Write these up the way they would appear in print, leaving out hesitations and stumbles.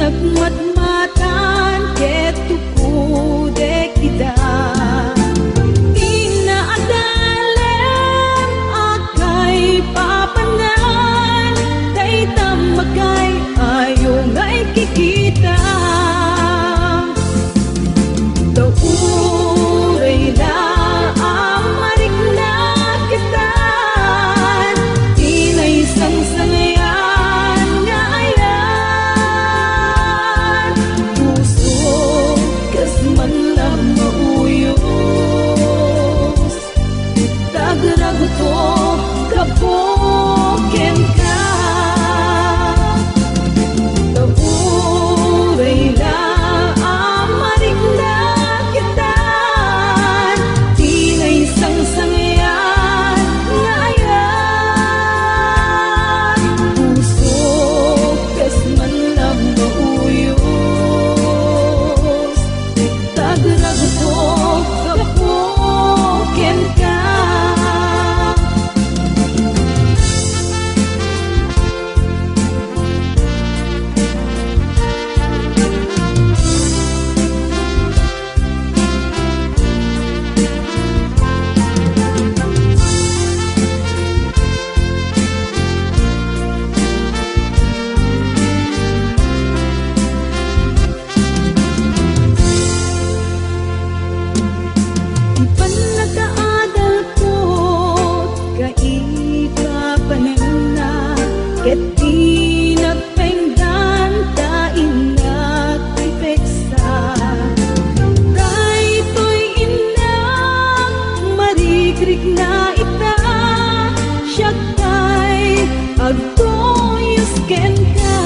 nagmatmatan ket tukude kita. Inaadalem akay papanan, daytam magay ayo ngay kikita. Dauray na amarik na kita, inay sang-sangayan nga ayan. Puso kas man lang mauyos, tagraguto kapoken ka. Dauray na amarik na kita, inay sang-sangayan nga ayan. Puso kas man lang mauyos, tagraguto kapoken ka. Ipanagaadal ko kaipapanan na, ket di nagpengdan ta inak pipeksa. Daytoy inak marigrig na ita, siya kay agtoyos ken ka.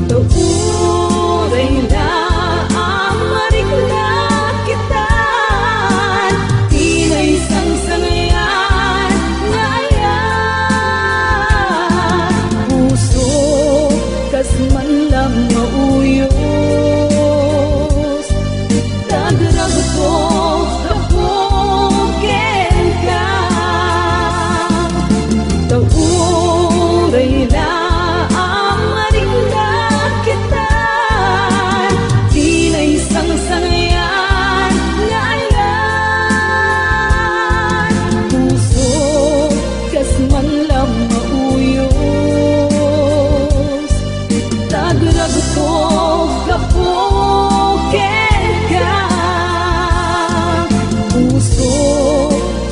Dauray na amarik na kita, inay sang-sangayan nga ayan. Puso kas man lang mauyos, tagraguto kapoken ka. Dauray na amarik na kita, inay sang-sangayan nga ayan. Puso kas man lang mauyos, tagraguto kapoken ka. Puso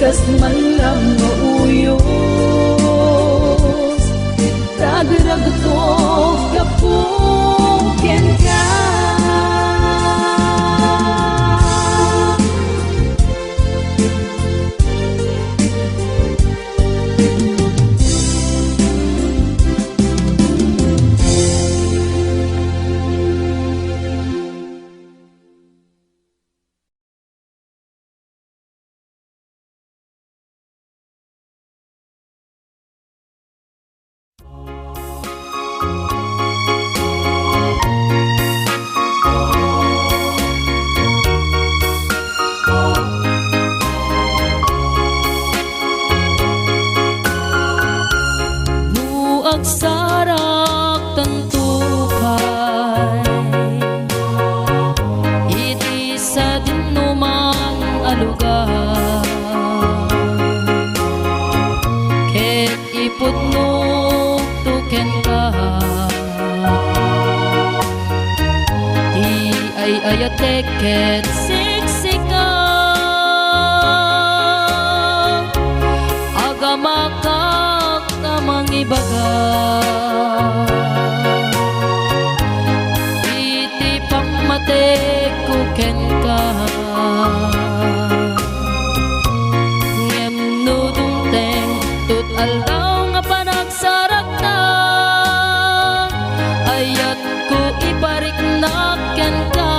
kas man lang mauyos, tagraguto kapoken ka. Agsarak tantukay, iti sa dinumang alugar, ket ipudno tuken ka, di ay ayatek ket siksika, agamakak amang ibaga. Iti pangmatek kuken ka, ngem nudungteng tut aldaw nga panagsarak na, ayat ko ibarik na ken ka.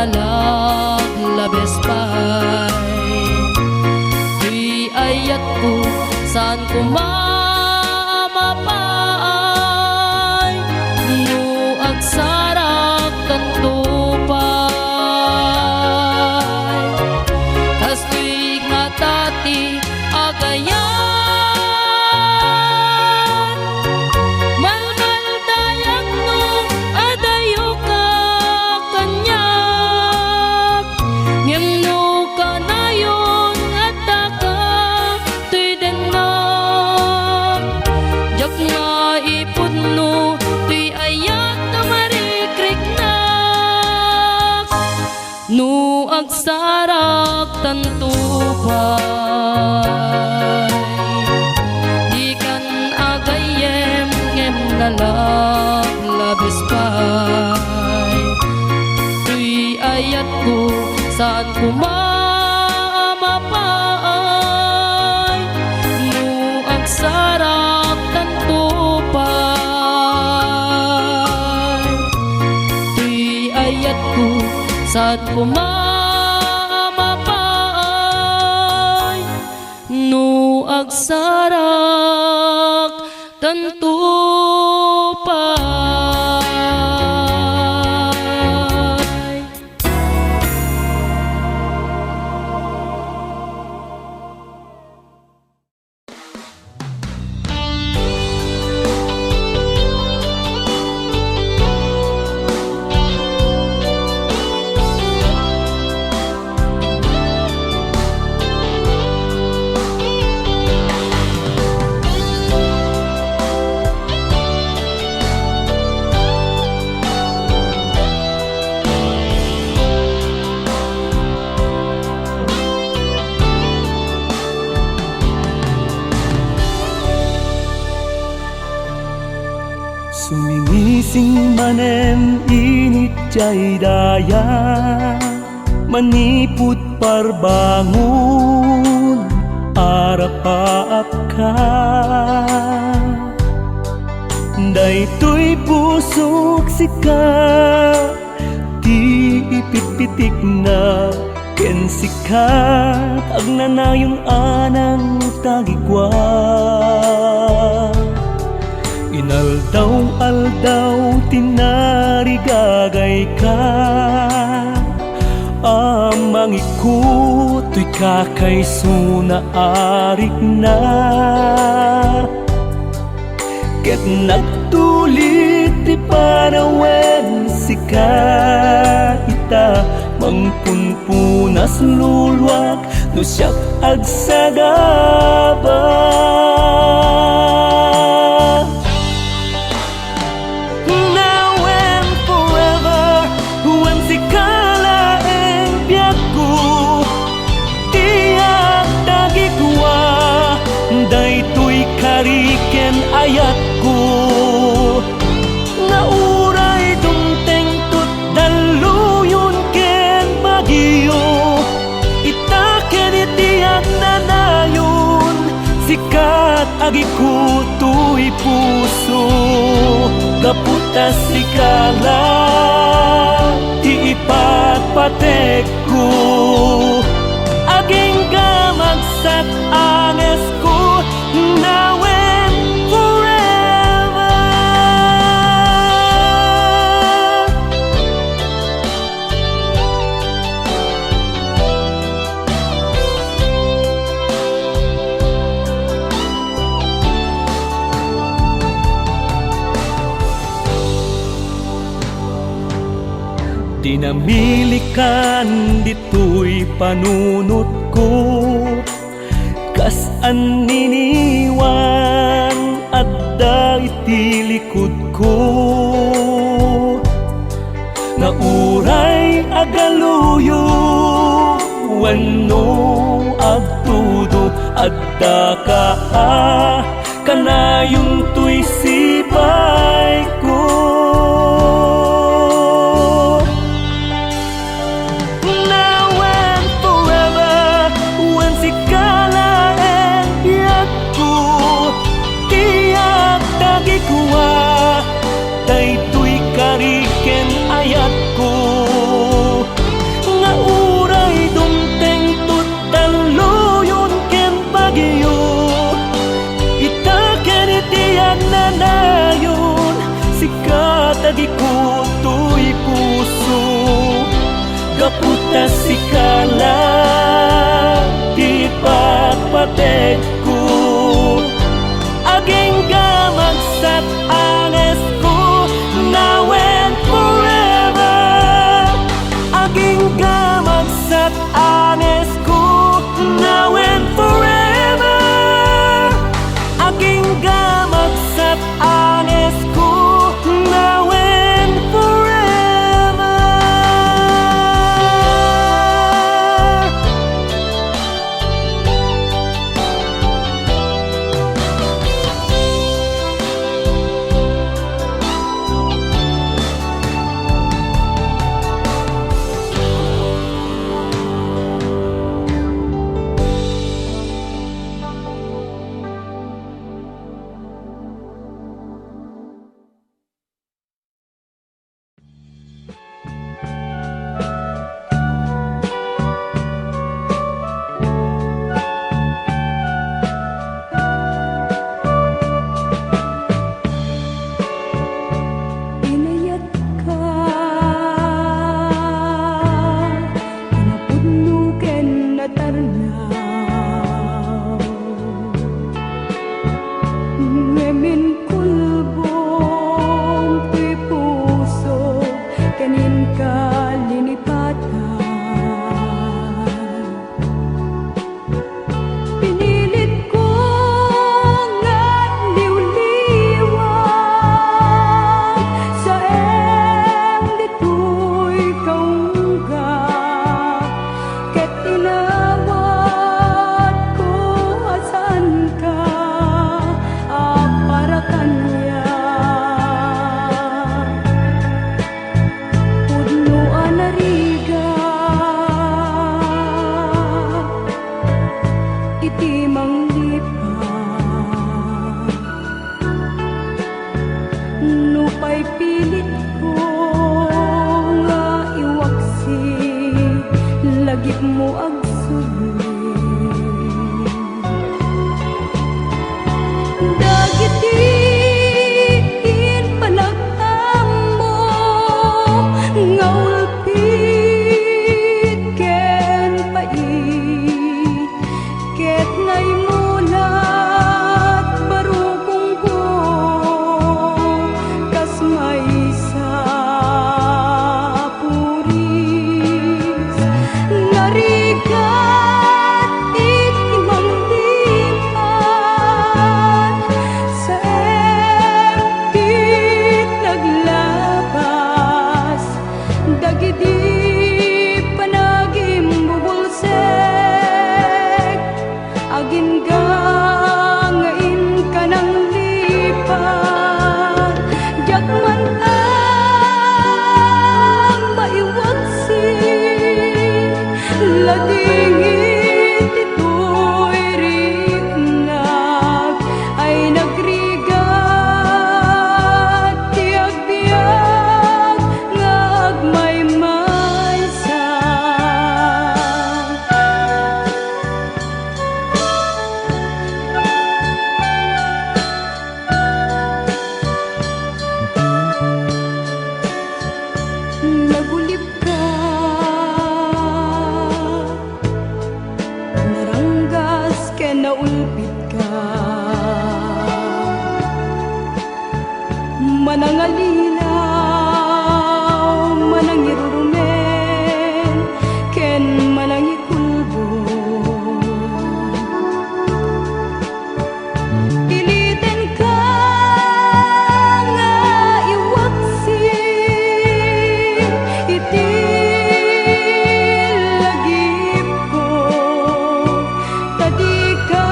nalaglabes pa'y tuy ayat ko saan ko mamapay no agsarak kanto pa'y kas tuy nga tati agayan no agsarak tanto pa'y di kan agayem ngem nalaglabes pa'y tuy ayat ko saan ko mamapay no agsarak tanto pa'y tuy ayat ko saan ko mamapay no agsarak tanto pa'y. Sumingising manem init jay daya maniput parbangun arapaap ka daytoy pusok sika di ipitpitik na ken sikat agnanayon anang tagikwa inaldaw-aldaw tinarigagay ka amang ikut to'y kakaysuna arik na ket nagtulit ti panawen sika ita mangpunpunas lulwak no siyak agsagaba kariken ayat ko nauray dumteng tut daluyon ken bagyo itaken itiyak nanayon sikat agiku tuy puso kaputas sikala tiipat patek ko aging gamagsak anges ko now and forever. Dinamilikan dito'y panunot ko kas aniniwan adda iti likod ko nauray agaluyo wenno agtudo adda ka kanayong tuy sipay ko daytoy kariken ayat ko tasikala di papatek ko aging gamagsat anes ko now and forever aging gamagsat anes ko now and forever aging gamagsat anes ko now and forever. Inayat ka, kinapudnuken na tarnaw. Ngemin kulbong tuy puso, kanin ka linipatan. Pinilit ko nga liwliwan sa em dito'y kaungga ket inawat ko asan ka para kanya pudno anariga iti manglipat nupay pilit ko nga iwaksi lagip mo agsubli dagiti panagamo nga ulpit ken pait ket naimulat barukong ko kas may sa puris ngarigat iti manglipat sa empit naglabas dagiti panagim bubulsek agin gangain ka ng lipat jakman ang maiwaksi ladingit ito'y rignag ay nagrigat tiag-biag nga agmaymaysa. Nagulip ka, naranggas ken naulpit ka, manangalilaw, manangirurumen, ken manangikulbo. Piliten ka nga iwaksi iti lagip ko tadi ka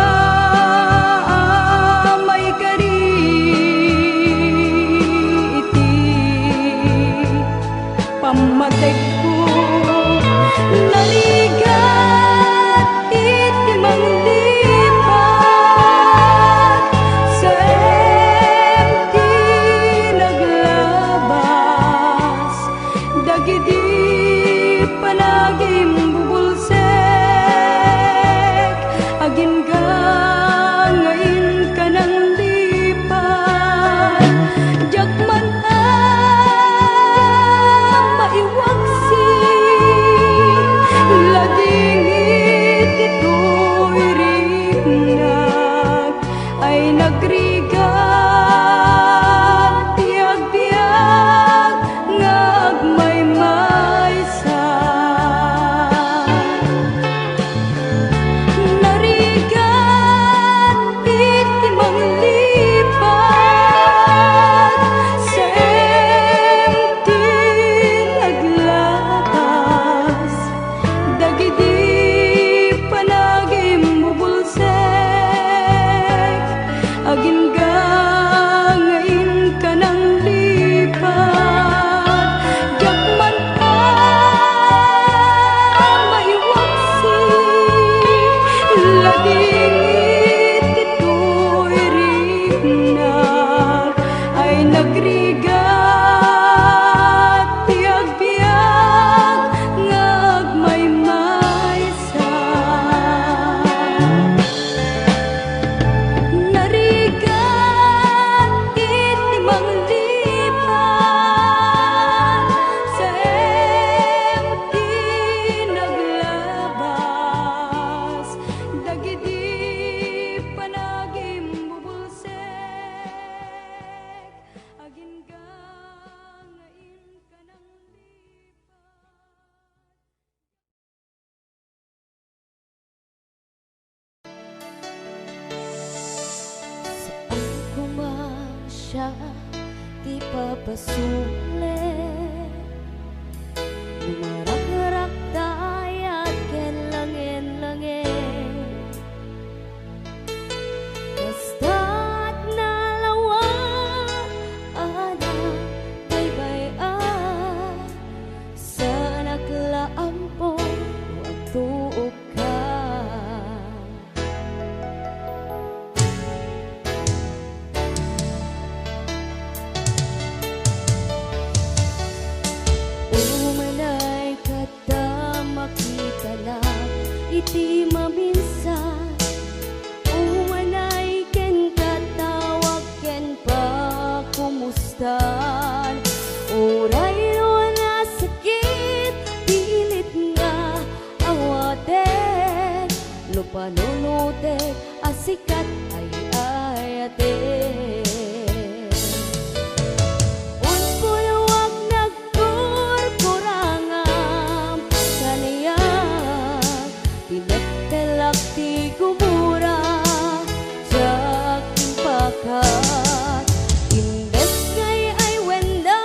may kari iti pamatek ko naligat iti manglipat sa empty naglabas dagiti panagim bubulsek agin gangain ka ng lipat jakman ang maiwaksi di papasulit. Lumarak-rak dayat ken langin-langin, basta't nalawat ana baybay-an sa naglaampon at tuog ka. Umanay kada makita na iti maminsan, umanay ken katawag ken pa kumustan. Uray no na sakit pilit nga awaten, lupanunutek asikat ay ayaten. Unpulawag nagkurkurangam kaniya, tinagtalak ti gumura sa aking pakat. Imbes ngay ay wenda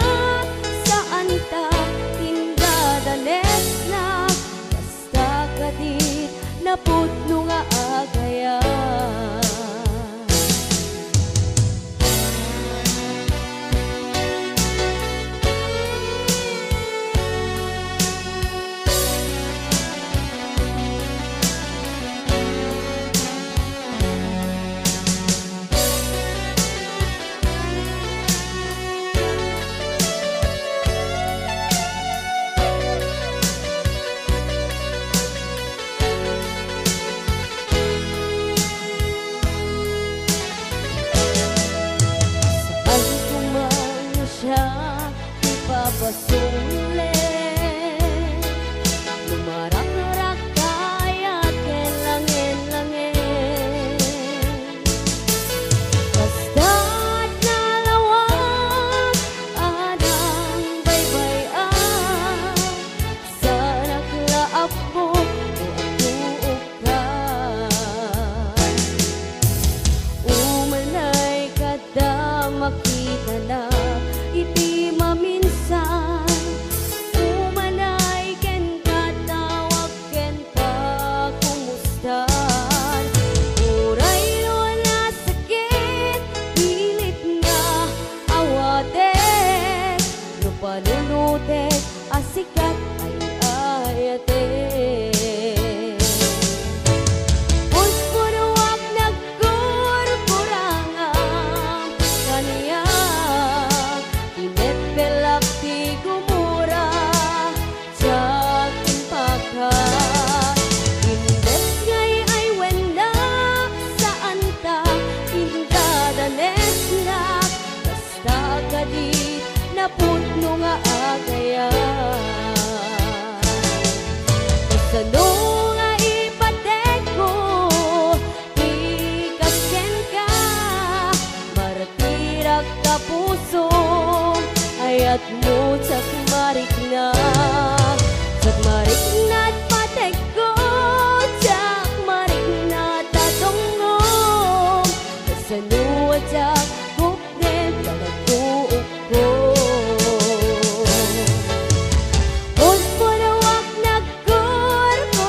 saan ta indadanes na, basta kadit napudno nga agayan. Saan kumano siya ipapasulit, lumarak-rak kayat ken langin-langin, basta't nalawag anang baybay-an sa naglaap mo o tuog ka. Umanay kada makita na iti maminsan, umanay ken katawag ken pa kumustan. Uray no na sakit pilit nga awaten, lupanunutek asikat ay ayaten. Unpulawag nagkurkurangam kaniya, tinepelak ti gumura sa aking pakat. Imbes ngay ay wenda saan ta indadanes na, basta kadit napudno nga agayan. Kasano nga ipatek ko ti kasken ka, maratirak ka puso ayat mo tsakmarik na. Tsakmarik na't patek ko, tsakmarik na tatongong, kasano atsak huknet pagtuog ko. Unpulawag nagkurkurangam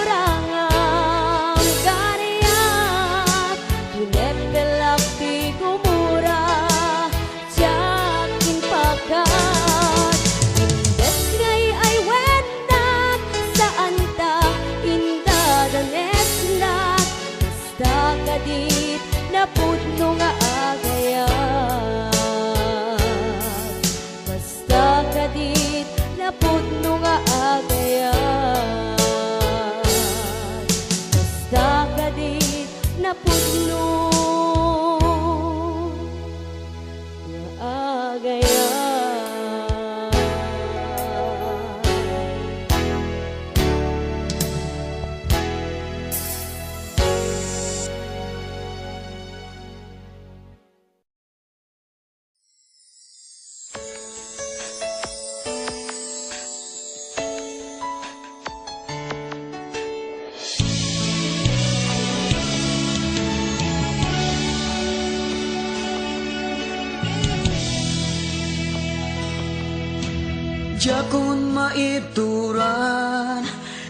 Jakun maituran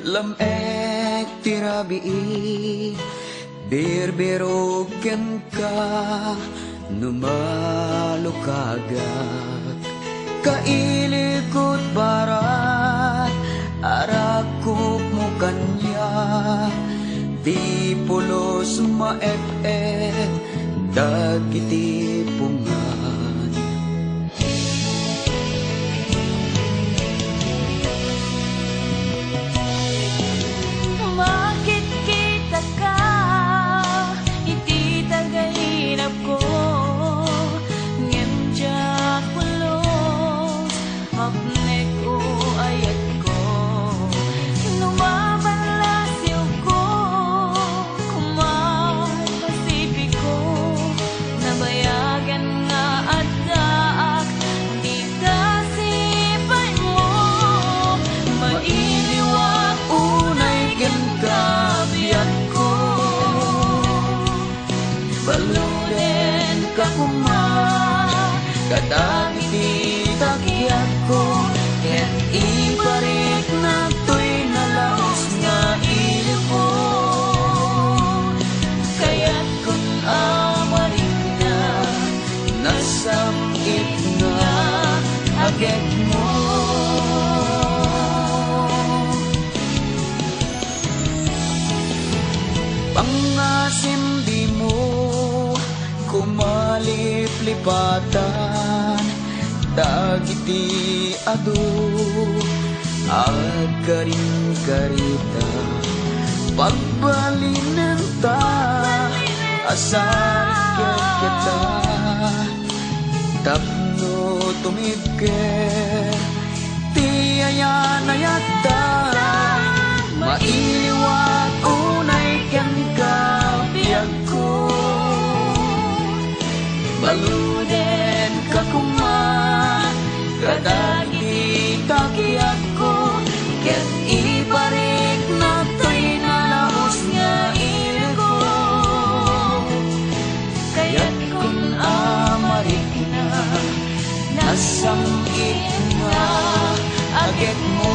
lamek tirabii berbero ken ka numalukagak kailikot barat arakop mo kanya di pulos maep-ep dagiti pungan. Bakit kita ka iti tagahinap ko ngemjak pulos hapnek o ayat ko numabalasyo ko kumay pasipiko nabayagan nga addaak di kasipay mo mailiwag Unay ken kabiyak ko baluden ka kuma kadagiti takyak ko ket ibarik na to'y nalaos nga ilip ko kaya't kun amarik na nasamit na agad mo. Pangasim di mo kumalip-lipatan dagiti adu agkaring-karita pagbalinan ta asar kita tapno tumibke tiyayan ayata mailiwag unay ken kabiyak ko baluden ka kuma kadagiti takyak ko ket ibarik na to'y nalaos nga ilip ko kaya't kun amarik na nasamit na agad mo.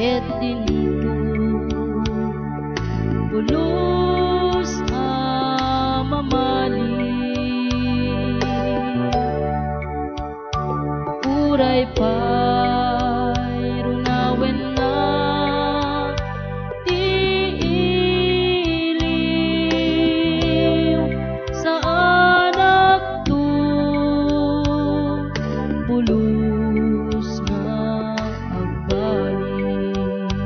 ket dinto pulos a mamali uray pay runawen na tiiliw sa anak to pulos nga agbalik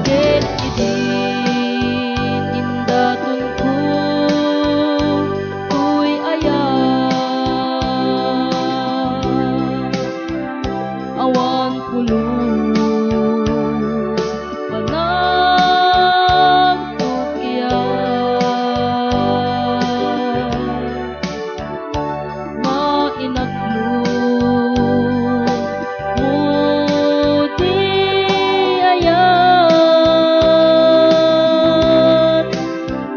ket idin indaton ko tuy awan pulos panagtukyan mainaglong mudi ayan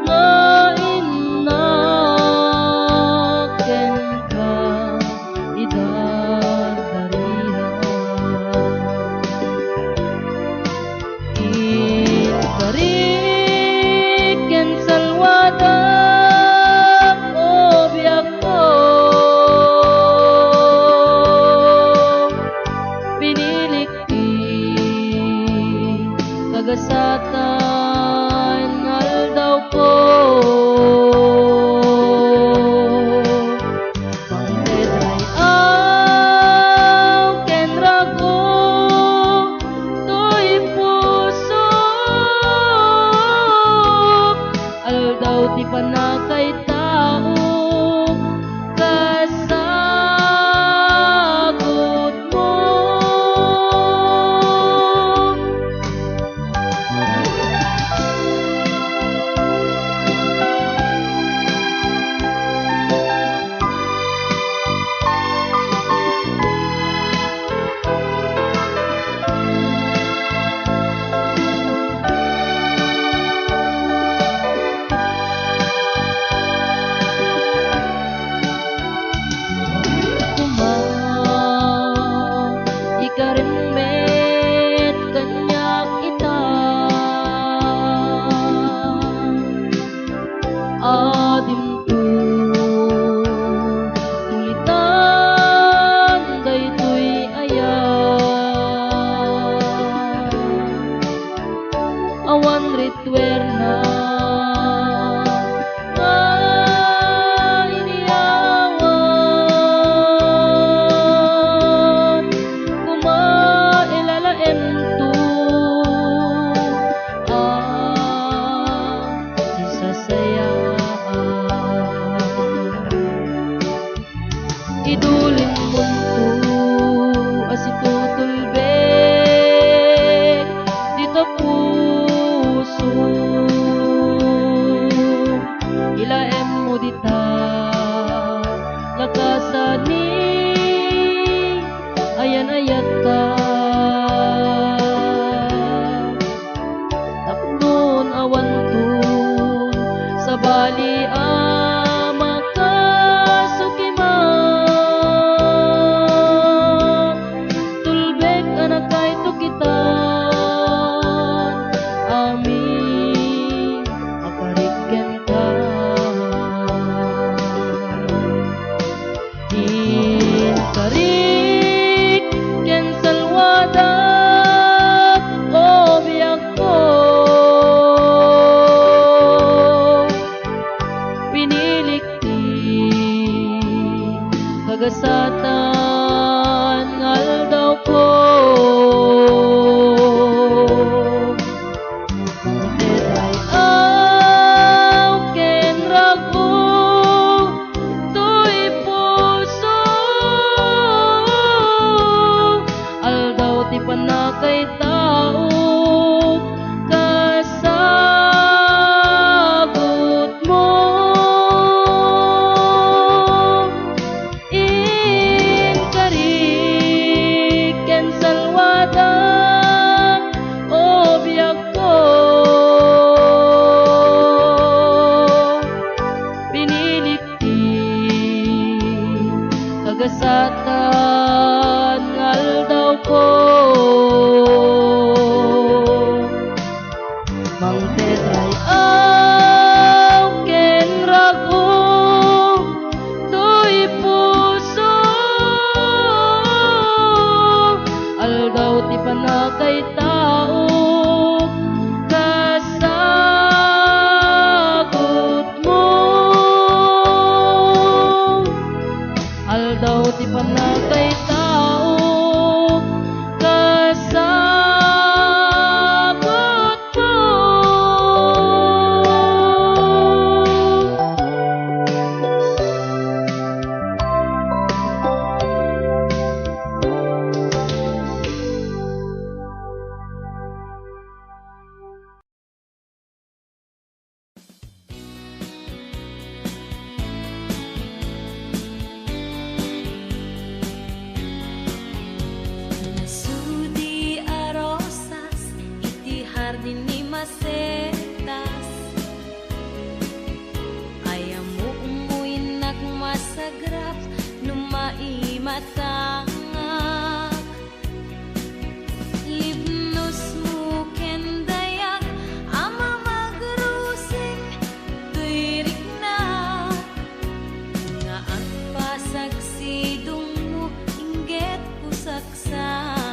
nga inaken ka idadarihan Ikariken salwada o biyak ko pinilikti kagasatan aldaw ko pangdetay aw ken rago tuy puso aldaw ti panakay tao kasagot mo ikarimmet kanyak ita adim to ulitan daytoy ayan awan ritwer na iniawan kumailalaem to isasayaan idulin mo to asitutulbek dito puso ilaem mo dita lakasani ayan ayat ka tapnon awan tun sa bali makasukiman tulbek anak kay tukitan amin aparigyan ka Inkarik ken salwada o biyak ko pinilikti kagasatan aldaw ko Detay aw ken rago tuy puso aldaw ti panakay tao kasagot mo inkarik ken salwada o biyak ko pinilikti kagasatan aldaw ko ko mang tetray aw ken rago tuy puso aldaw ti panakay tao kasagot mo aldaw ti panakay tao kasagot mo. Sudi a rosas, iti hardin ni masetas. Ayaw mo umuin nagmasagrap, numaimatangak. Libnos mo kendayak, ama magrusing, tuirik na. Nga ang pasagsidong mo, inggit pusaksak.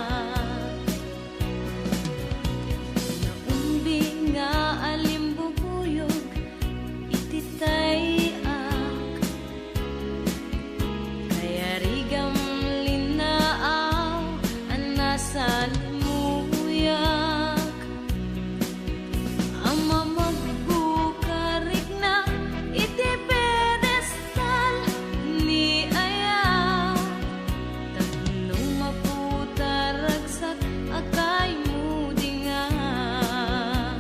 Naumbi nga alimbubuyog, ititayak. Kaya rigam linaaw, ang nasa limuyak. Ang mamagbukarig na, iti pedestal ni ayaw. Tagnong maputaragsak, akay mo dingak.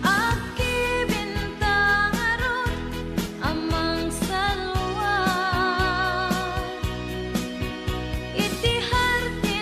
Aki bintang arot, amang salwa. Iti hardin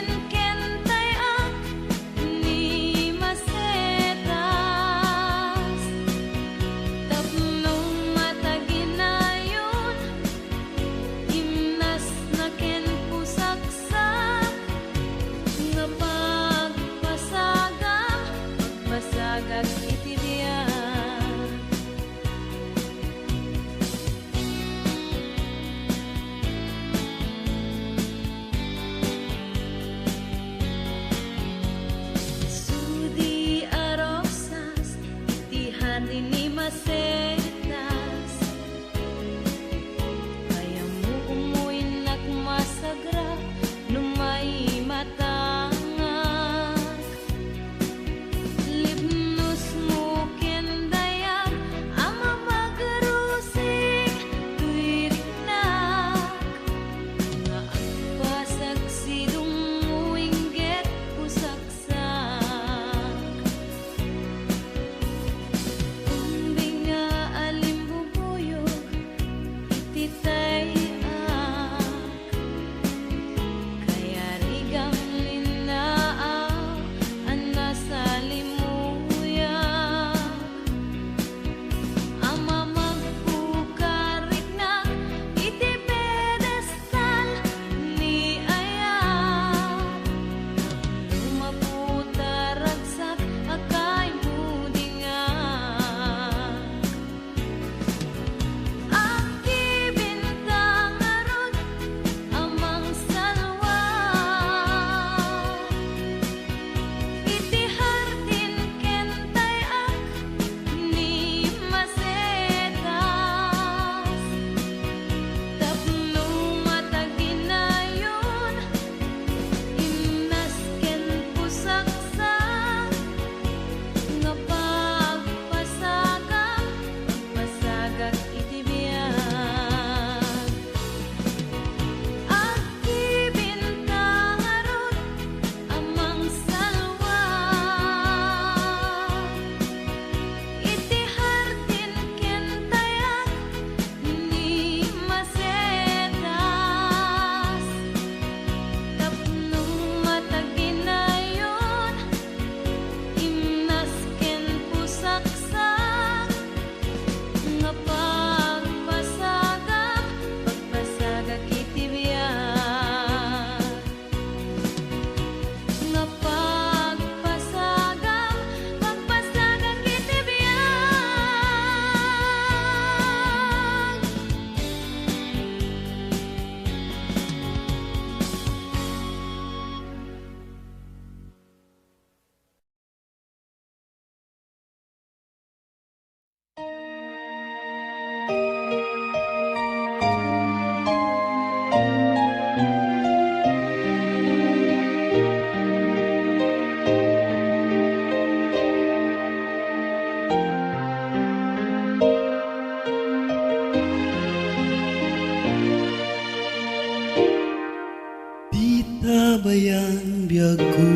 tabayan biyag ko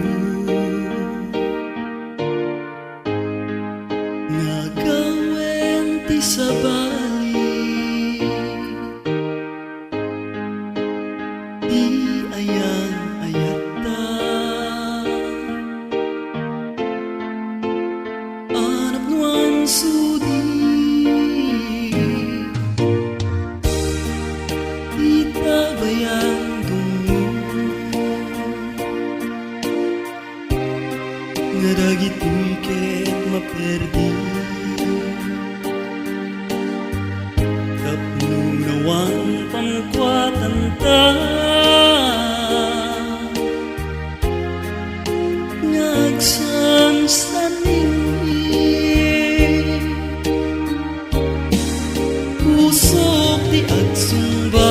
nga gawen ti sabali di ayang ayata anap nuan sudi di tabayan nga dagito'y ket maperdi tapnunawan pamkuatan ta ngagsansanin pusok di agsumba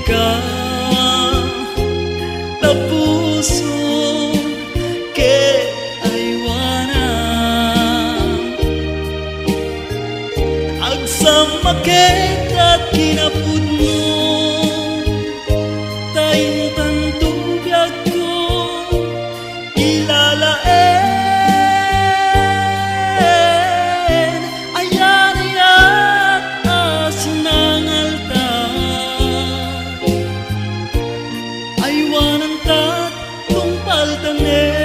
ka tapuso ke aywanan agsama ket at kinapudno tayin tantubiyag ko ilalaen ayan ayat asinangalta aywanan tat tumpaltanen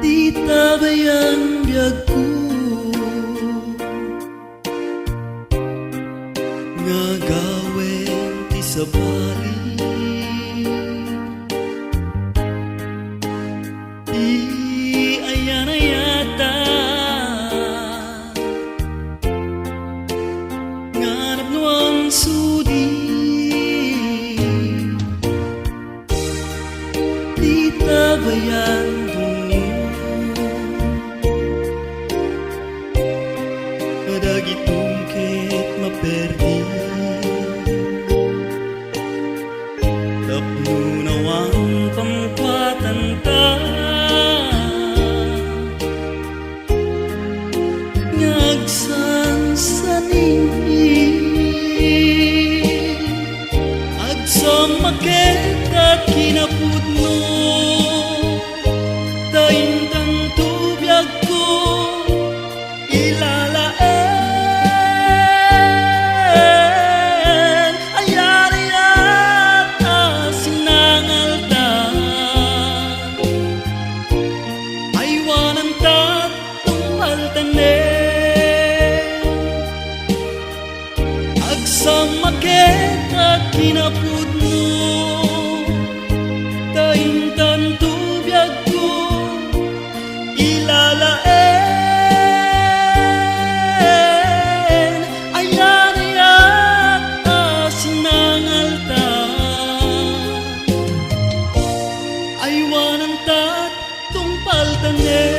di tabayan biyag ko nga gawen ti sabali di ayan ayata nganap nuang sudi di tabayan dagitong ket maperdi tapnunawang pamkuatan ta ngagsansanin agsama ket at kinapudno tayin tantubiyag ko ilalaen ayan ayat asinangalta aywanan tat tumpaltanen agsama ket at kinapudno tayin tantubiyag ko ilalaen ayan ayat asinangalta aywanan tat tumpaltanen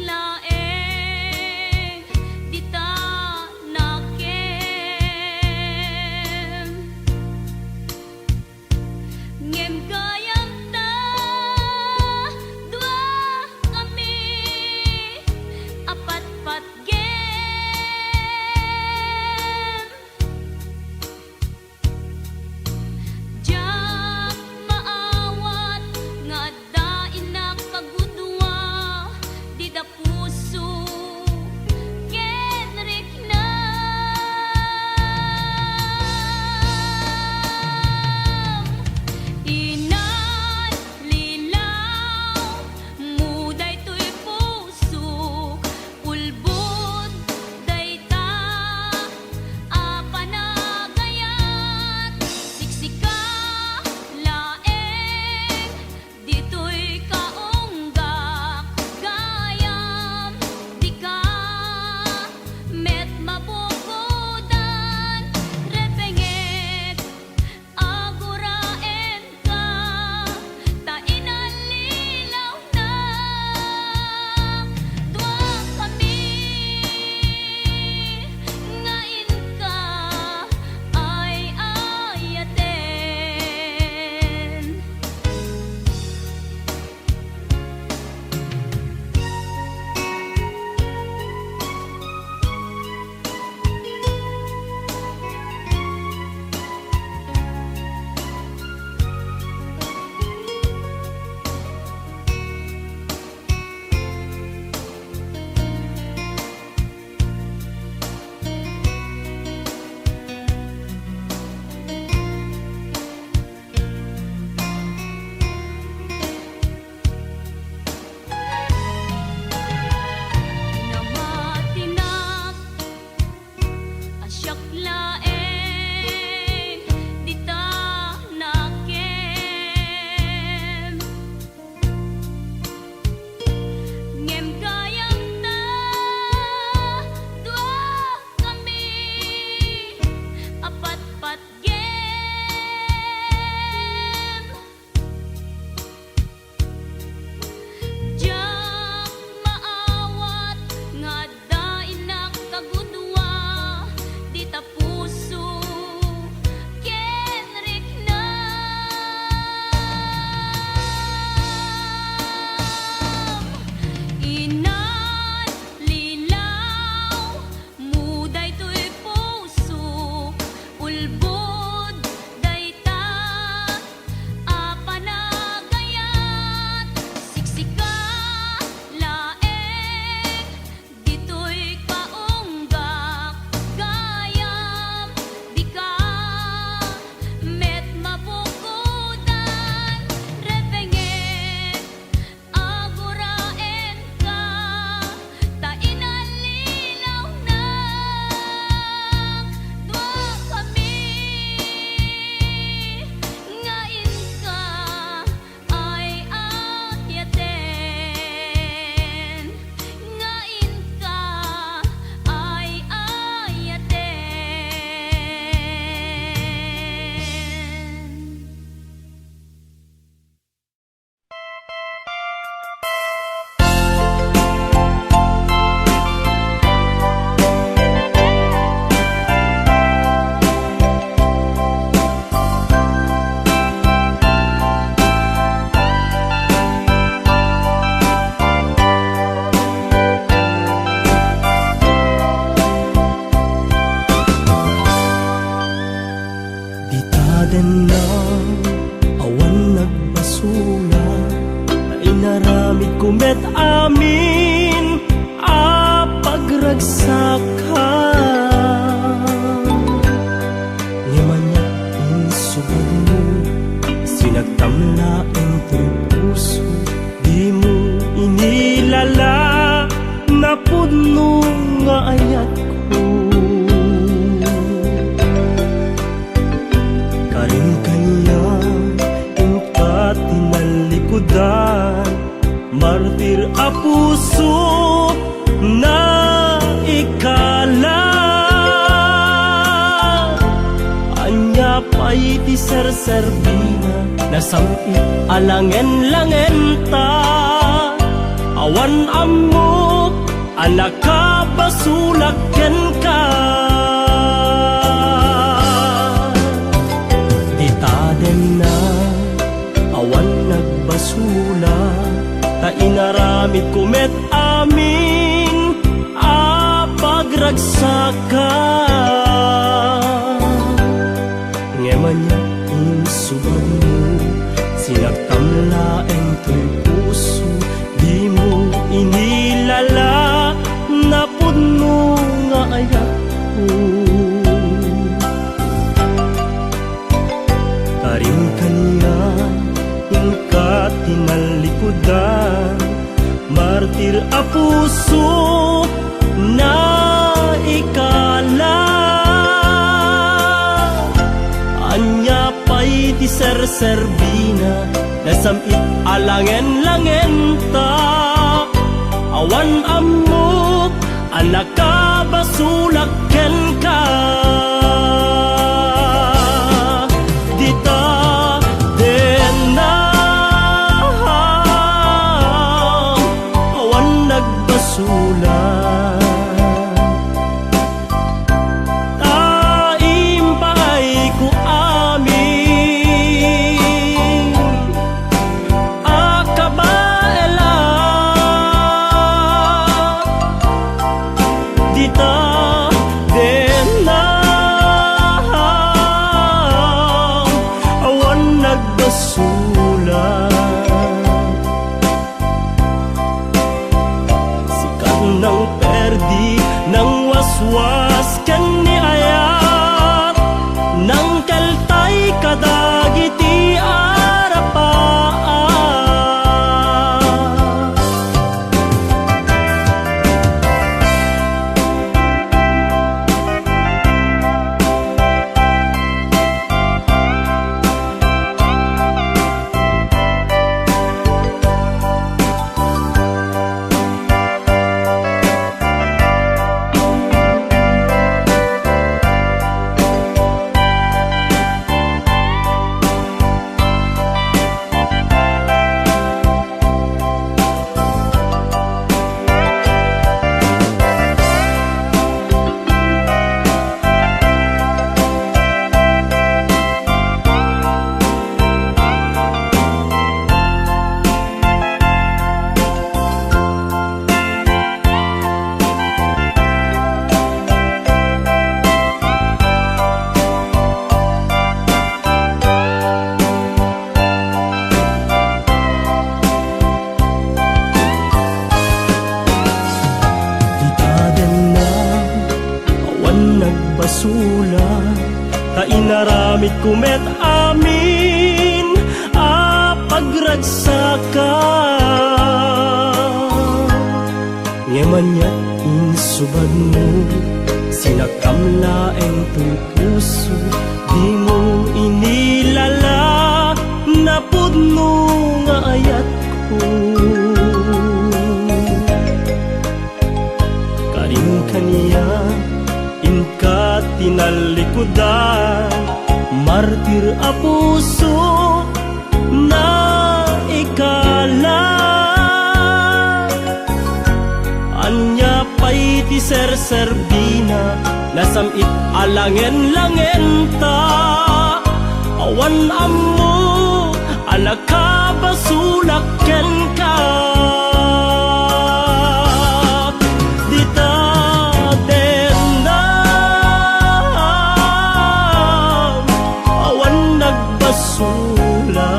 laeng dita nakem ngem gayam ta dua kami apat pat gem jak maawat nga dain na kagudwa di da puso kenrik na inan lilaw muday to'y puso ulbod dayta apanagayat siksika laeng dito'y kaunggak gayam di ka met mabukodan repengek aguraen ka ta inalilaw na dua kami ngain ka ay ayaten namatinak asyak laeng dita nakem ngem gayam ta dua kami apat pat gem jak maawat nga dain na kagudwa di ta puso kenrik na inan lilaw muday to'y puso ulbod dayta apanagayat siksika laeng dito'y kaunggak gayam di ka met mabukodan repengek aguraen ka ta inalilaw na dua kami ngain ka ay ayaten ngain ka ay ayaten Ditaden na awan nagbasura na inaramid kumet amin a pagragsakan ngimanya insubad mo sinagtamlaeng to'y puso di mo inilala na pudno nga ayat ko karing kanya ingka tinalikudan martir a puso na ikala anya pa'y ti serserbina nasamit alangen-langen ta awan amok anak ka basulakken ka. Ditaden na awan nagbasula, ta inaramid kumet amin a pagragsaka. Ngeman niya insubag mo, sinagtamlaeng to'y puso, di mo inilala na puno nga ayak ko. Karin kaniya inka tinalikudan, martir a puso na ikala. Anya pa'y di serserbina, nasamit alangen-langen ta. Awan amok anak ka basulakken ka. Dita den na awan nagbasula, taim pa'y ku amin akabaela. Dita den na awan nagbasula, sikat ng perdi ng waswas kan ni ayat, ng kaltay kadagiti arapaan. Nagbasula, ta inaramid kumet amin a pagragsaka. Ngeman niya insubag mo, sinagkamlaeng to'y puso, di mo inilala na pudno nga ayat ko. Karin kaniya inka tinalikudan, martir a puso na ikala. Anya pa'y di serserbina, nasamit alangen-langen ta. Awan ammo anak ka basulakken ka. Dita den na awan nagbasula,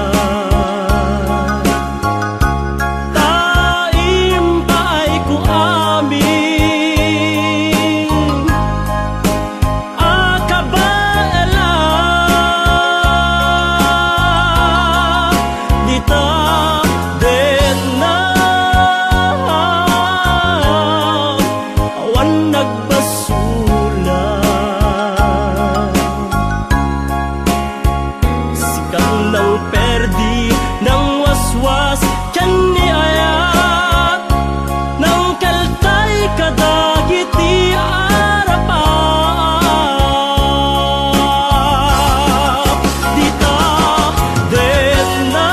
taim pa'y ku amin akabaela. Dita den na awan nagbasula, sikat ng perdi ng waswas kan ni ayat, ng kaltay kadagiti arapap. Dita den na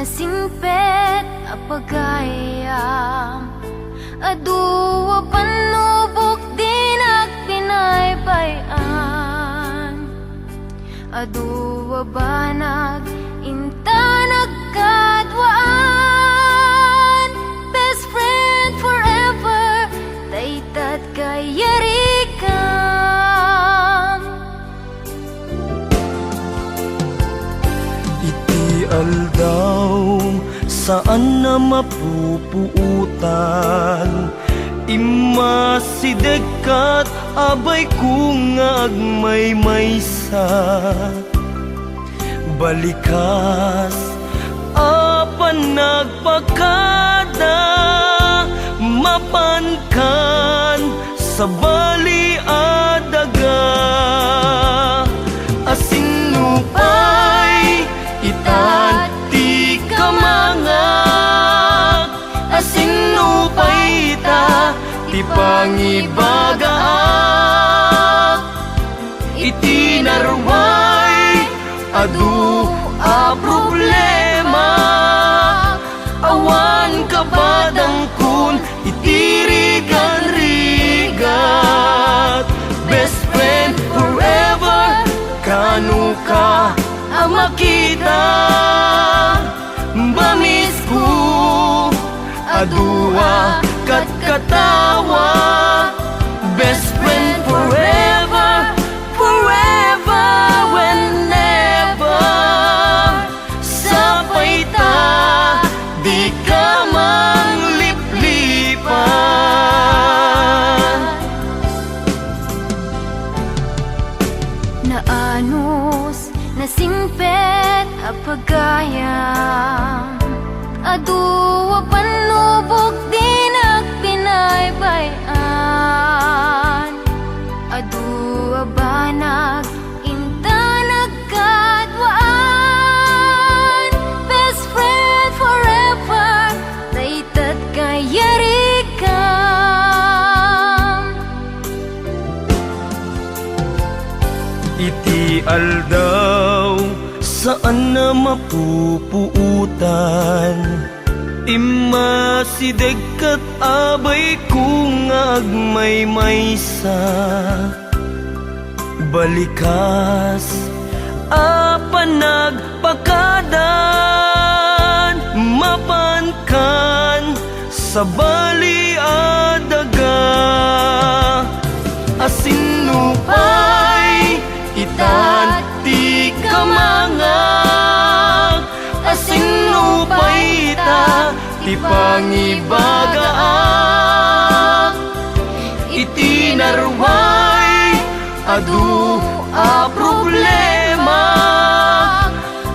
Nasingpet apagayam Aduwa panubok din at pinaybayan Aduwa banag inta nagkadwaan Best friend forever Daytat kayarikam Iti aldaw saan na mapupuutan Imasidekat abay kung agmay-maysa Balikas apan nagpakada Mapankan sa bali adaga Asinupay itati kamangak Asinupay ita ti pangibagaak Iti narway adu a problema Awan kabadang kun itirigan-rigat Best friend forever kanu ka ang makita Bamis ko adua kat katawa Best friend forever forever whenever Sapay ta di ka mangliplipan Naanos nasingpet apagayam Aduwa panubok din at pinaybayan Aduwa banag inta nagkadwaan Best friend forever Daytat kayarikam Iti aldaw saan na mapupuutan Imasidekat abay kung agmay-maysa Balikas apan nagpakadan Mapankan sa bali adaga Asinupay itati kamangak Asinupay ita ti pangibagaak Iti narway adu a problema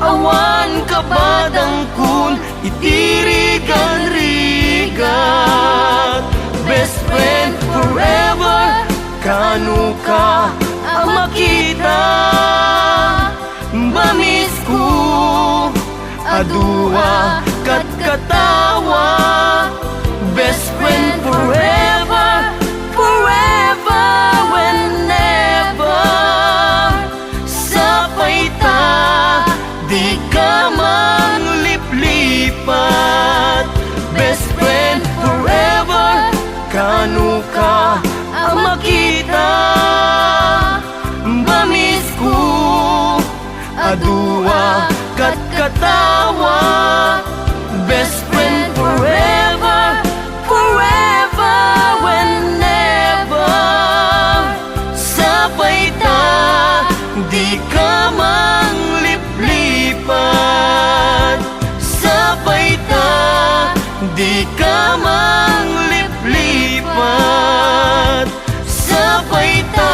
Awan kabadang kun itirigan-rigat Best friend forever kanu ka ang makita Bamis ko adua kat katawa Best friend forever forever whenever Sapay ta di ka mangliplipat Best friend forever kanu ka ang makita Bamis ko adua kat katawa Best friend forever forever whenever Sapay ta di ka mangliplipat Sapay ta di ka mangliplipat Sapay ta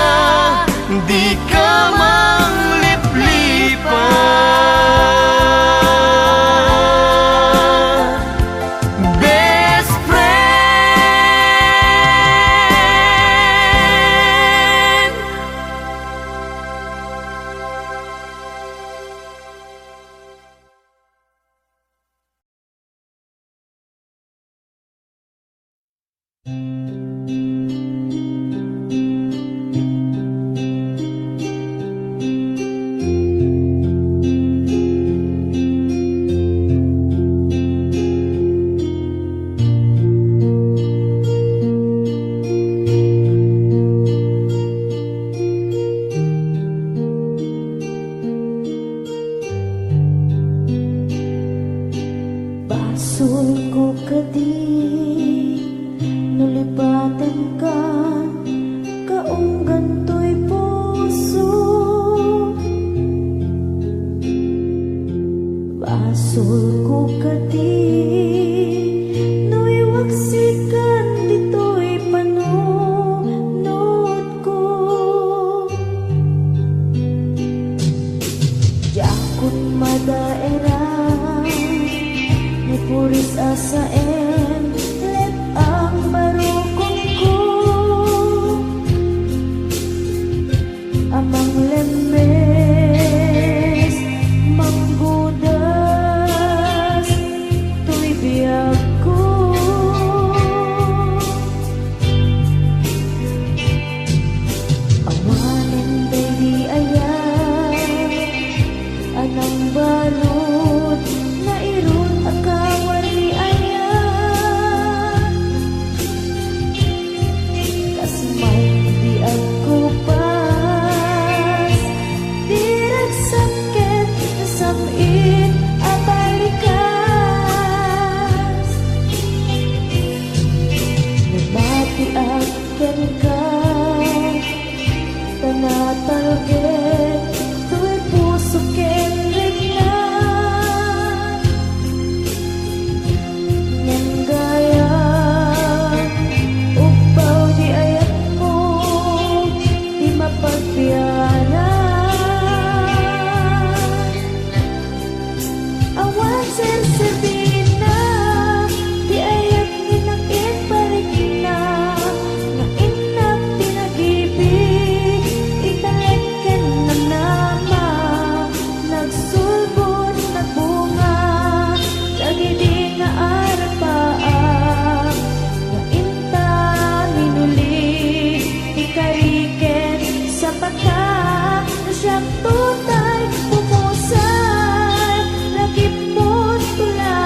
di ka mangliplipat Best friend Basol ko kadi nulipatan ka kaong ganto'y puso. Basol ko kadi nuiwaksikan dito'y panunod ko. Yakot madaera ni puris asaen let ang barukong ko. Amang lemes manggudas tuy biyag ko. Awanin day ayan anang balot na irun akawar ni ayan. Kas may di ako pas dirag sakit samin abalikas. Nabati akin ka tanatalgit tu'y puso ken regnan. Nang gaya upaw di ayat mo di mapagbiyanan. Awan sersebina di ayat ninakit balik na nga inak pinag-ibig italeken na nama nagsulbot na bunga dagidi nga arapaak nga inta minuli ikariken sa pata na siyang tutay pumusay lagi mo tulad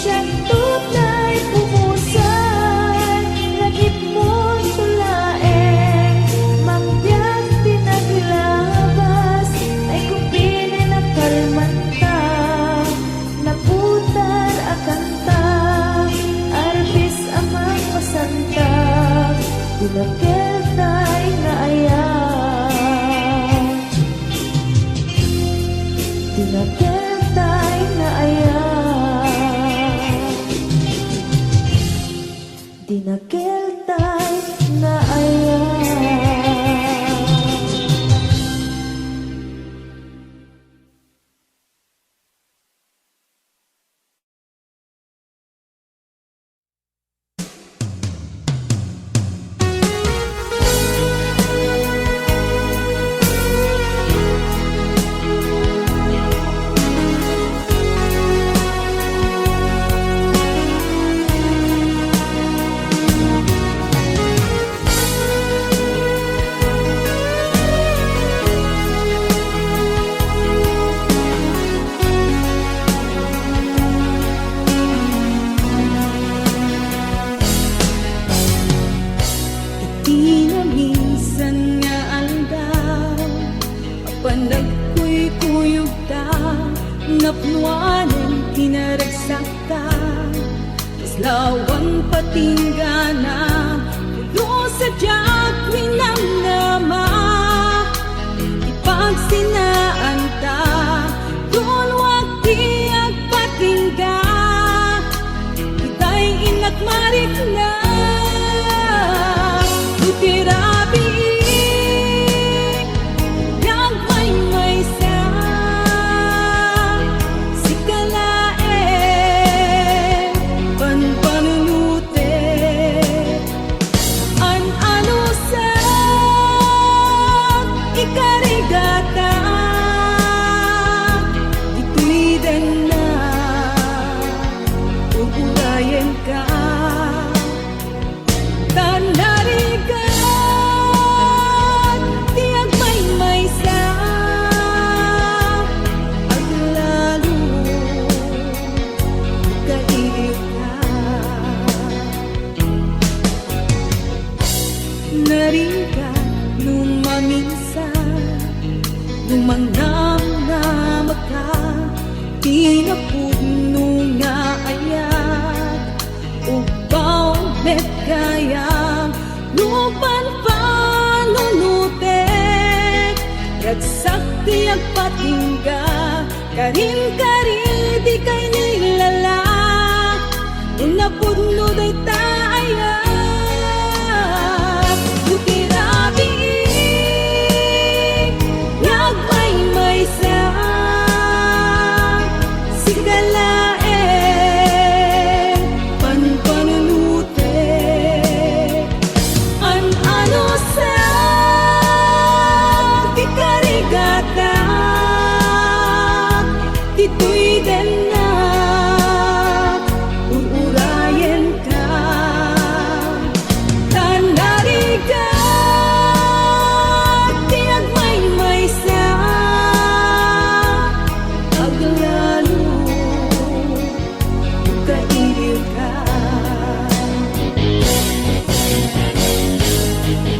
Siya tunay pumusan, lagip mo tulaen, mangbiyak tinaglabas, ay kupinin ang kalmanta, naputar akanta, arbis amang masanta, dinakil tayo na ayan, dinakil tayo na ayan, dinakil tayo na ayan. Di na minsan nga aldaw apan nagkuy-kuyog ta, napnuanan pinaragsak ta, kaslawan patinggana, pulo sa diyak winamnama, ipagsinaan ta, doon wag tiyag patingga, itay inakmarik na. Tirabi yang may sa sikalae panpanulute an ano sa ikarigata ituiden na ugurayen ka tanarigan tiang may sa aglalo kailip ka narigan nung maminsan nung mangnam ka pinapudno nga ayat ubaw met kayang lupan panunutek ragsak tiyag patingga karin-karin di kay nilala nung napudno day taayat utirabi nagmay sa sigalae panpanulute an ano sa tikarigata tituiden na uurayen ka tanarigan tiyag may sa aglalo kailip ka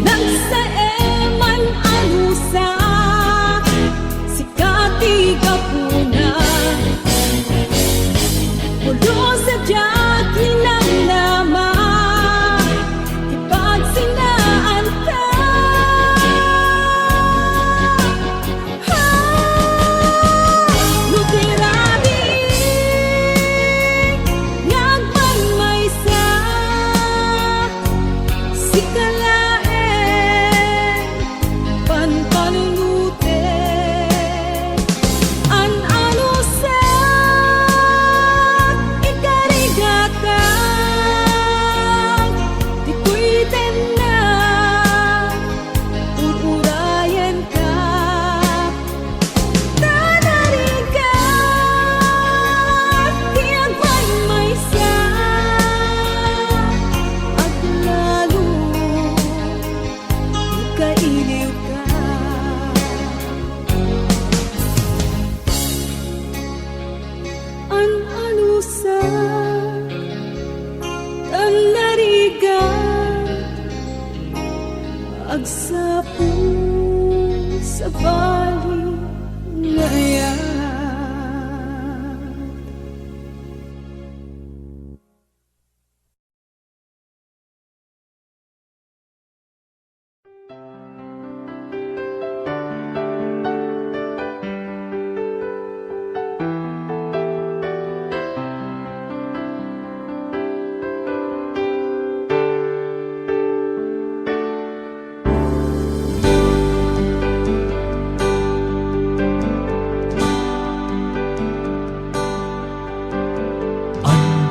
nagsaeman anusa sikati kapuna agsapong sa balingayan.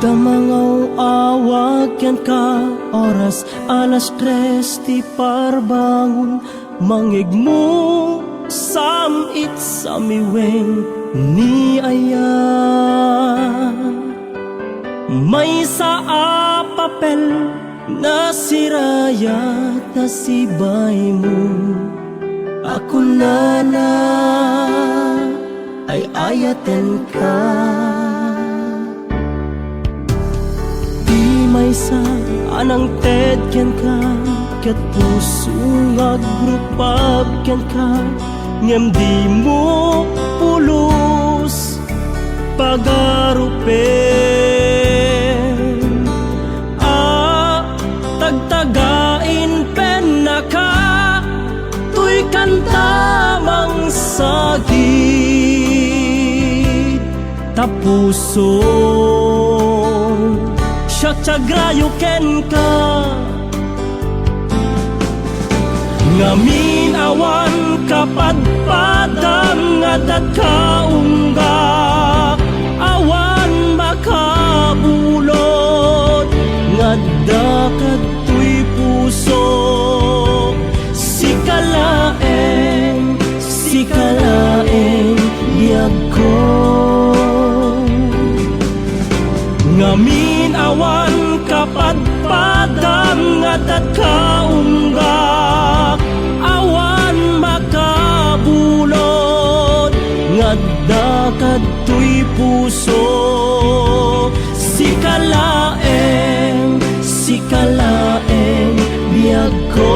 Damangaw awagyan ka, oras alas 3 ti parbangon, mangigmo samit sa miweng ni aya. May sa papel na sirayat na sibay mo, ako na ay ayaten ka. May sa anang tedyan ka, kat puso nga grupab kyan ka, ngem di mo pulos pagarupen. Tagtagain pen na ka, tuy kantamang sagit, tapuso siyagrayo ken ka. Ngamin awan kapadpadang adat kaungga, awan makabulot ngadda katoy puso. Sikalaeng biyag ko. Ngamin awan kapadpadang adat kaungga, awan makabulot ngadda katoy puso. Sikalaeng biyag ko.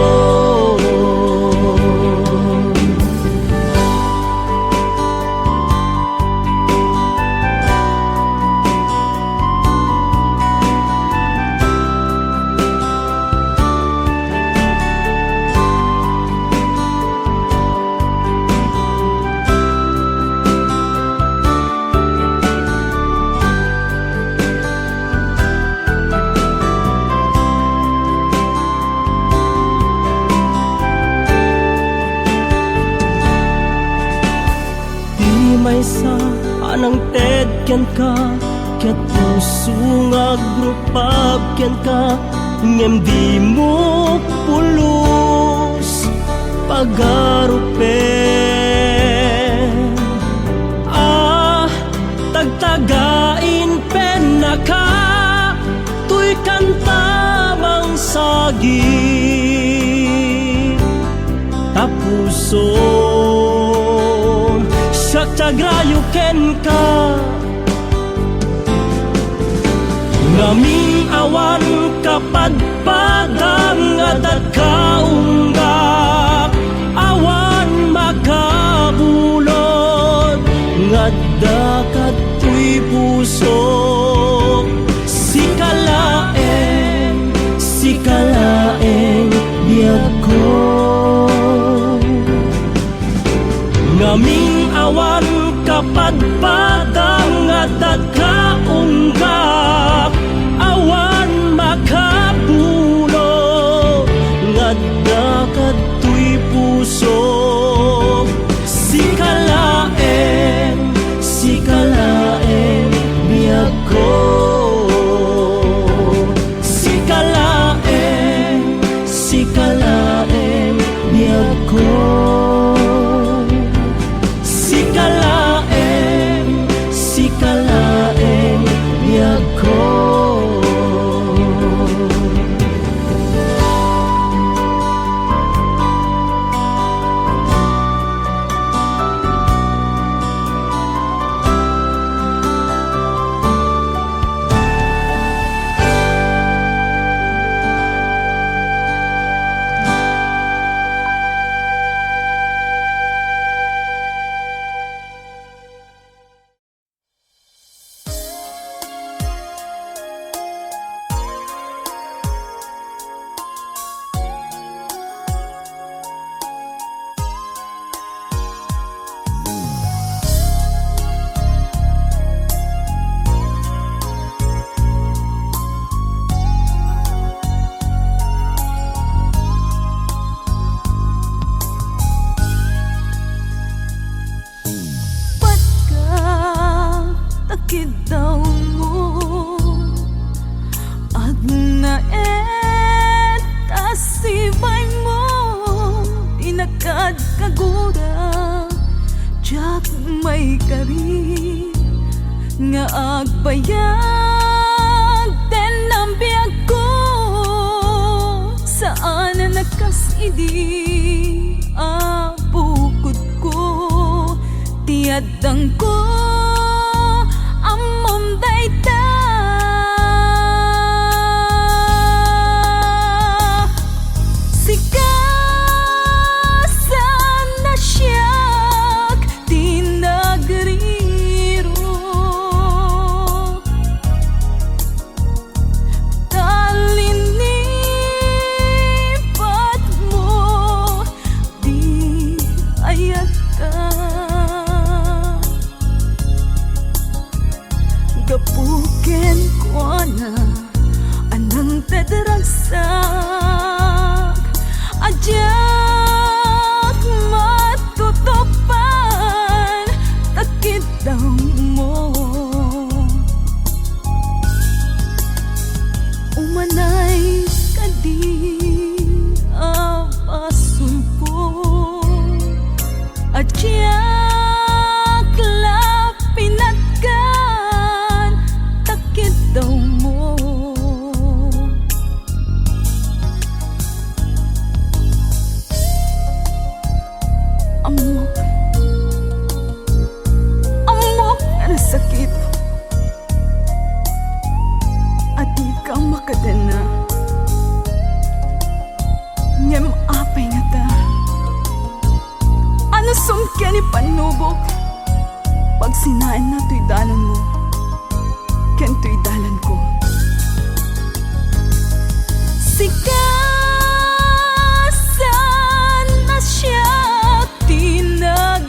May sa anang tedyan ka, kat puso nga grupab kyan ka, ngem di mo pulos pagarupen. Tagtagain pen na ka, tuy kantamang sagit, tapuso siyagrayo ken ka. Ngamin awan kapadpadang adat kaungga, awan makabulot ngadda katoy puso. Sikalaeng biyag ko. Ngamin awan kapadpadang adat kaungga, awan makabulot ngadda katoy puso. Sikalaeng biyag ko. Sikalaeng biyag ko. Sikalaeng may kari nga agbayag den ang biyag ko saan na nakasidi abukod ko tiadang ko amom dayta sikasan na siyak di nagriro talinipat mo di ayata gapuken ko na anang tadaragsak ajak matutupan takit daw mo umanay kadi apasulpo ajak lapinatkan takit daw mo amok amok ang sakit at di ka makadana ngem apay nga ta ano sumkyan ni panubok pag sinain na to'y dalan mo ken to'y dalan ko sikasan na siya tinagriro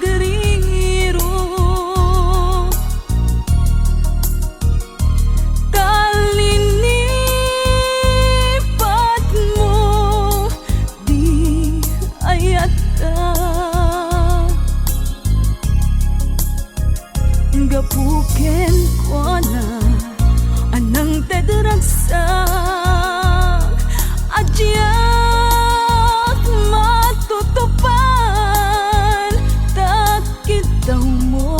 talinipat mo di ayata gapuken ko na anang tadaragsak ajyak matutupan takit daw mo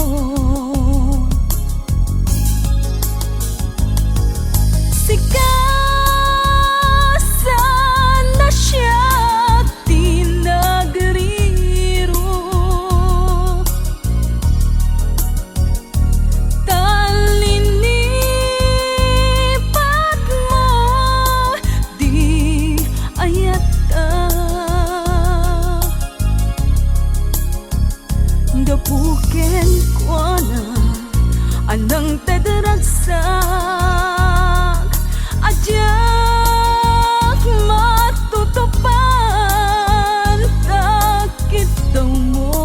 sikasan na siya tinagriro talinipat mo di ayata gapuken ko na anang tadaragsak ajak matutupan takit daw mo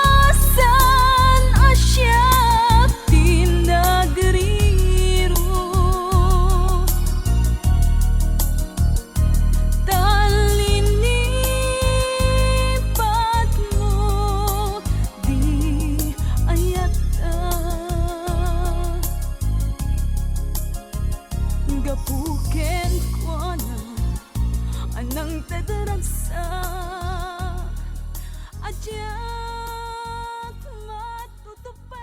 sikasan asya tinagriro talinipat mo di ayata gapuken ko na anang tadaragsak ajak matutupan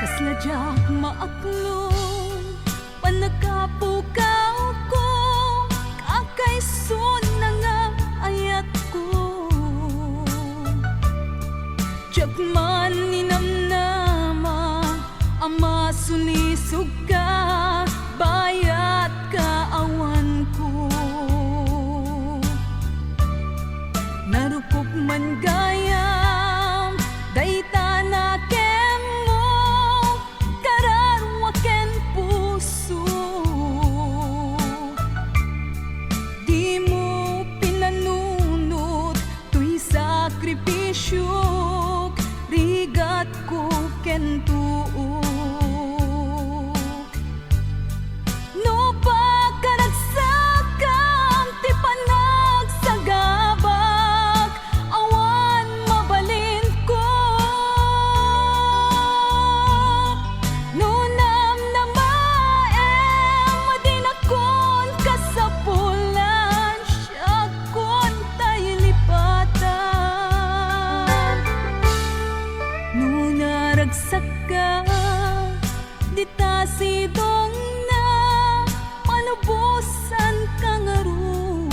kasladyak maaklong panagapukaw ko kakaisun na nga ayat ko jakman ninamnama ama sunisog ka bayat ka awan ko narukop man gayam dayta na kemo kararwaken puso di mo pinanunot to'y sakripisyo sidong na malubusan kang arun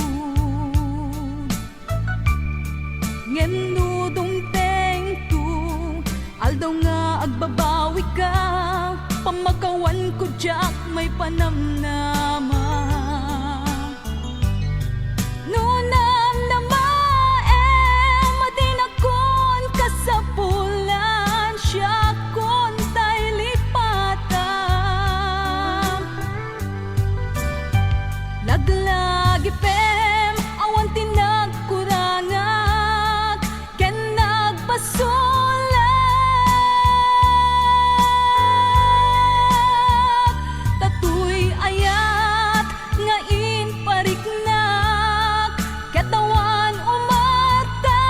ngeno dumteng tu aldaw nga agbabawi ka pamakawan ko jak may panamnama nunam na madinakon kasapulan siya kon tay lipatan laglag ipem awan tinagkurangak ken nagpasulat tatuy ayat nga inpariknak katawan umatap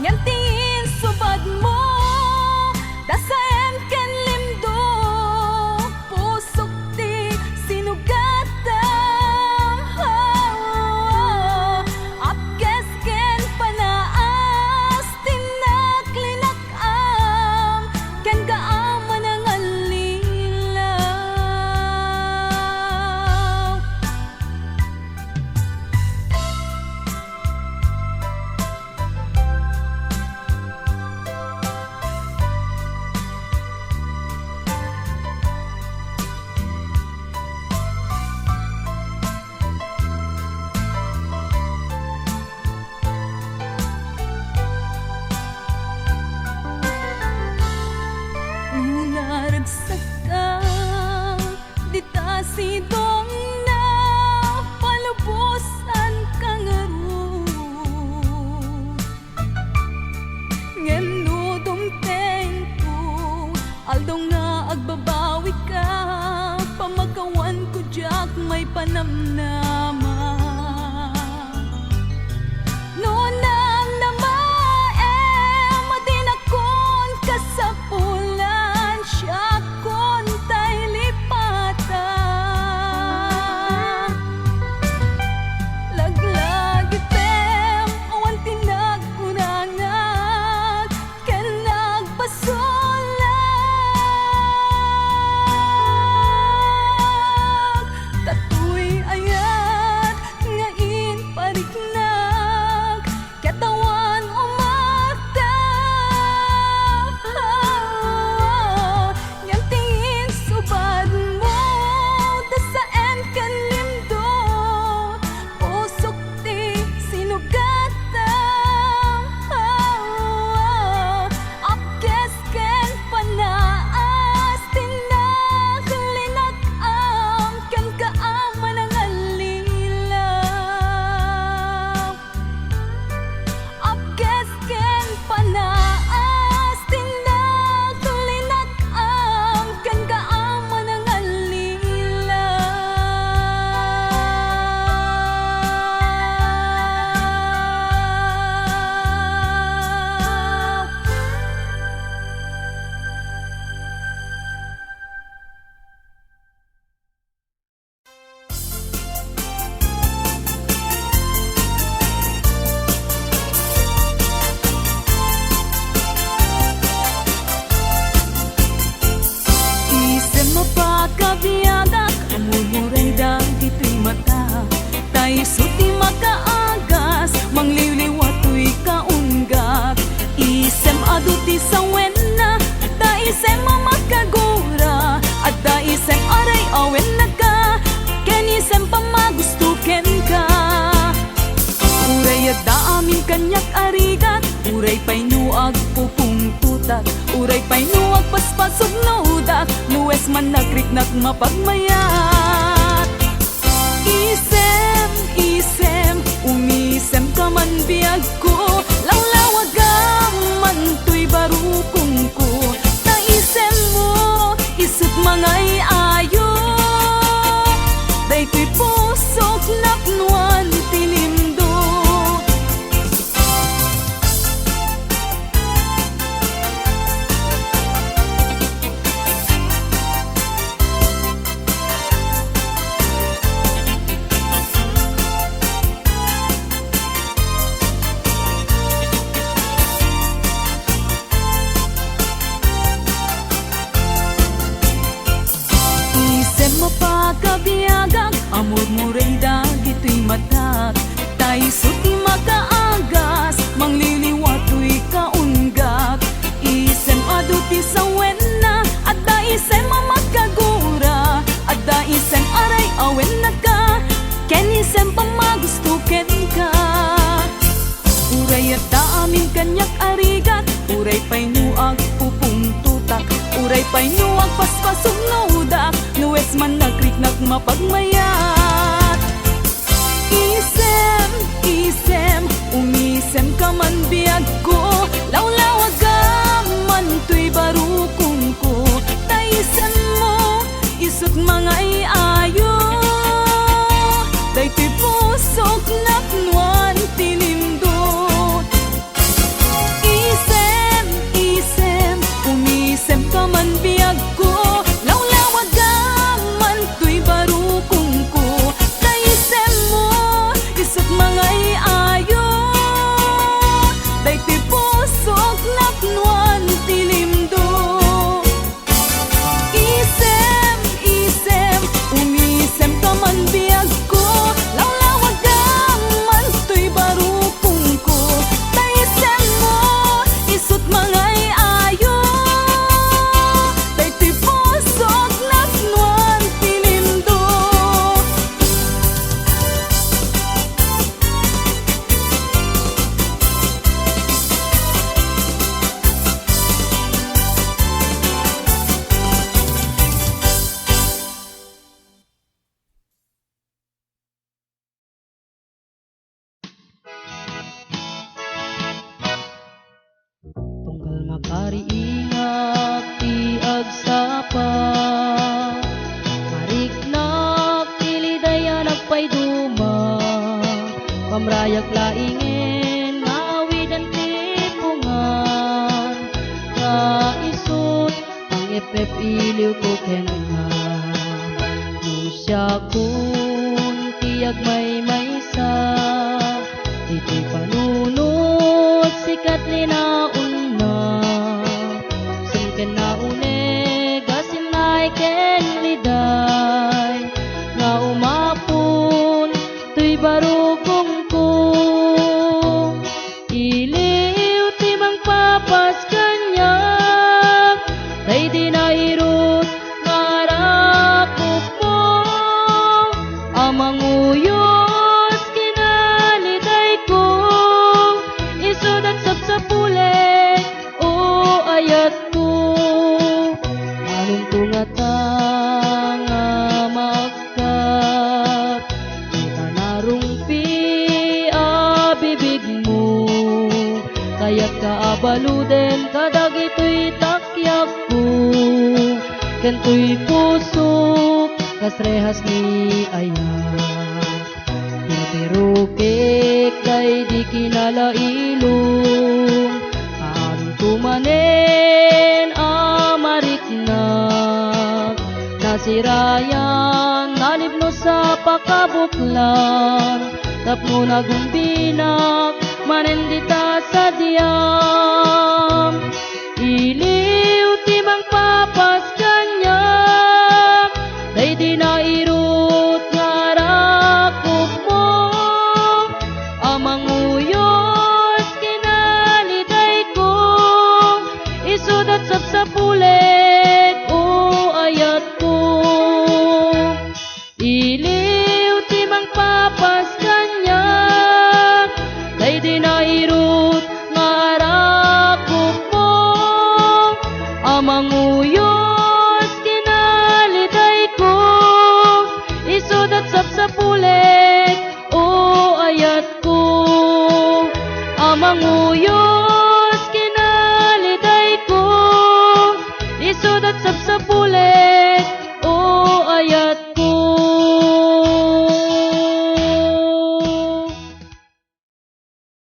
ngantiin subad mo dasaen ken limdo pusok ti sinugatam apkes ken panaas tinaklinakam ken gaaman ang alilaw Naragsak ka, di ta sidong na palubusan kang arun ngeno dumteng ko aldaw nga agbabawi ka pamakawan ko jak may panamnama nunam na madinakon kasapulan siya kon tay lipatan laglag item awan tinagkunangak ken nagpasulat tatuy ayat nga inpariknak katawan umatap ngantiin subad mo dasaen ken limdo pusok ti sinugatam apkes ken panaas tinaklinakam ken kaaman ang alilaw apkes ken panaas tinaklinakam ken kaaman ang alilaw isem mapakabiyadak amumuray dagito'y mata tayo suti makaagas mangliliwato'y kaunggak isem aduti sa wena da isem mamakagura at da isem aray awen na ka ken isem pamagustuken ka uray at da amin kanyak arigat uray pay nuag pupungtutak uray pay nuag paspasog naudak nuwes man nagriknak mapagmayat isem isem umisem ka man biag ko langlawagam man to'y barukong ko na isem mo isip mangay ayo day ko'y pusok naknuan tinindo pay nuwag paspasog nga udak, nuwes man nagkrik mapagmayat. Isem, isem, umisem ka man biyag ko, lawlawag man tuy barukong ko, taisem mo, isot mga iayo, day tuy pusok naknuan tinimdot. Isem, isem, umisem ka man biyag ko, lawlawag man tuy barukong ko, taisem mo, isot mga iayo, day tuy pusok naknuan tinimdot. Isem, isem, umisem ka man biyag ko, lawlawag man tuy barukong ko, taisem mo, isot mga iayo, day tuy pusok naknuan tinimdot. Tunggal makariingak ti agsapa, mariknak tilidayan nagpayduma, pamrayak laingen maawidan ti pungan, nga isut ang epep iliw ko kenga, nusya kun tiyag may maysa, ito'y panunot sikat ni nauna, sungken na uneg asin na iken liday, nga umapun tuy barukong ko, iliw ti mang papas kanyak, tay di na irut ngarakop mo, amang uyos kinaliday ko, isudat sapsapulek o ayat ko, anong tungatang magkat, kita narungpi bibig mo, kaya't kaabaluden kadag ito'y takyak ko, kento'y pusok kasrehas ni ayak, titirukik day di kinalailong, ang tumanen amariknak, nasirayan nalibno sa pakabuklan, tapno nagumbinak manendita sa diyam, iliw timang papas kanyak, day di na irut ngarakop mo, amang uyos kinaliday ko, isudat sapsapulek